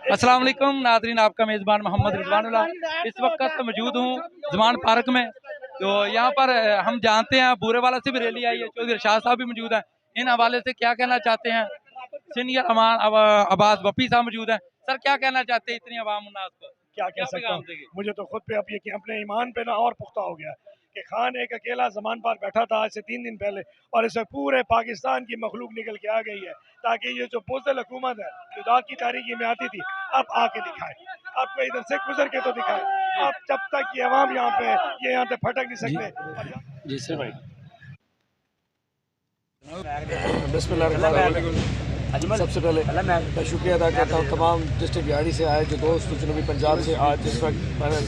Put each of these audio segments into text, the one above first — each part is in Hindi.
अस्सलाम वालेकुम नाज़रीन, आपका मेज़बान मोहम्मद रिजवानुल्लाह इस वक्त मौजूद हूँ ज़मान पार्क में। तो यहाँ पर हम जानते हैं बूरेवाला से भी रैली आई है, चौधरी इरशाद साहब भी मौजूद हैं। इन हवाले से क्या कहना चाहते हैं? सीनियर अब्बास वफ़ी साहब मौजूद हैं। सर क्या कहना चाहते हैं इतनी अवाम उन्नास पर? क्या कह सकता हूँ, मुझे तो खुद पे अब ये कि अपने ईमान पे ना और पुख्ता हो गया कि खान एक अकेला ज़मान पर बैठा था आज से 3 दिन पहले और इसमें पूरे पाकिस्तान की मखलूक निकल के आ गई है ताकि ये जो बुज़दिल हुकूमत है जो दाग की तारीखी में आती थी अब आके दिखाए, आपको इधर से गुजर के तो दिखाए। अब जब तक ये अवाम यहाँ पे ये यहाँ से फटक नहीं सकते। जी सर भाई। सबसे पहले मैं शुक्रिया अदा करता हूँ तमाम डिस्ट्रिक्ट बिहाड़ी से आए जो दोस्त जनूबी पंजाब से आज इस वक्त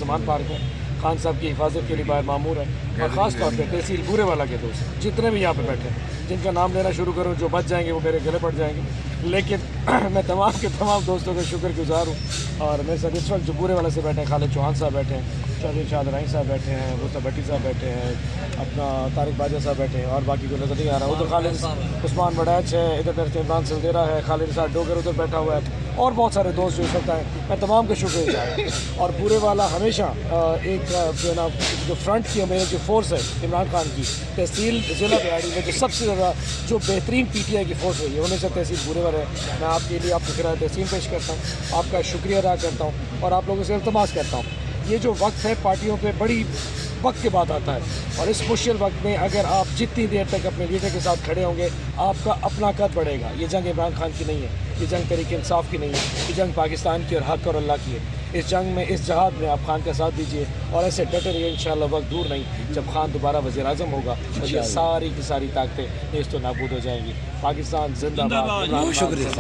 ज़मान पार्क में खान साहब की हिफाजत के लिए बाहर मामूर है और ख़ास तौर पर तहसील बूरेवाला के दोस्त जितने भी यहाँ पे बैठे हैं, जिनका नाम लेना शुरू करूँ जो बच जाएंगे वो मेरे गले पड़ जाएंगे, लेकिन मैं तमाम के तमाम दोस्तों का शुक्रगुजार हूँ। और मेरे साथ इस वक्त जो बूरेवाला से बैठे हैं खालिद चौहान साहब बैठे हैं, चौधरी इरशाद राही साहब बैठे हैं, मुस्तफ़ा भट्टी साहब बैठे हैं, अपना तारिक बाजा साहब बैठे हैं और बाकी को नजर नहीं आ रहा। उधर खालिद उस्मान बड़ैच है, इधर मेरे इमरान सलदेरा है, खालिद साहब डोगर उधर बैठा हुआ है और बहुत सारे दोस्त जो इस वक्त आए, मैं तमाम का शुक्रिया। और बूरेवाला हमेशा एक जो ना जो फ्रंट की हमें जो फोर्स है इमरान खान की तहसील ज़िला बिहाड़ी में जो सबसे ज़्यादा जो बेहतरीन PTI की फोर्स रही है हमेशा तहसील बूरेवाला है। मैं आपके लिए आपको खिराए तहसील पेश करता हूँ, आपका शुक्रिया अदा करता हूँ और आप लोगों से इल्तमास करता हूँ। ये जो वक्त है पार्टियों पे बड़ी वक्त के बाद आता है और इस मुश्किल वक्त में अगर आप जितनी देर तक अपने लीडर के साथ खड़े होंगे आपका अपना कद बढ़ेगा। ये जंग इमरान खान की नहीं है, ये जंग तहरीक इंसाफ की नहीं है, ये जंग पाकिस्तान की और हक और अल्लाह की है। इस जंग में इस जहाद में आप खान का साथ दीजिए और ऐसे डटे रहिए। इंशाअल्लाह वक्त दूर नहीं जब खान दोबारा वज़ीर आज़म होगा और ये सारी की सारी ताकतें नेस्त नाबूद हो जाएंगी। पाकिस्तान जिंदाबाद। शुक्रिया।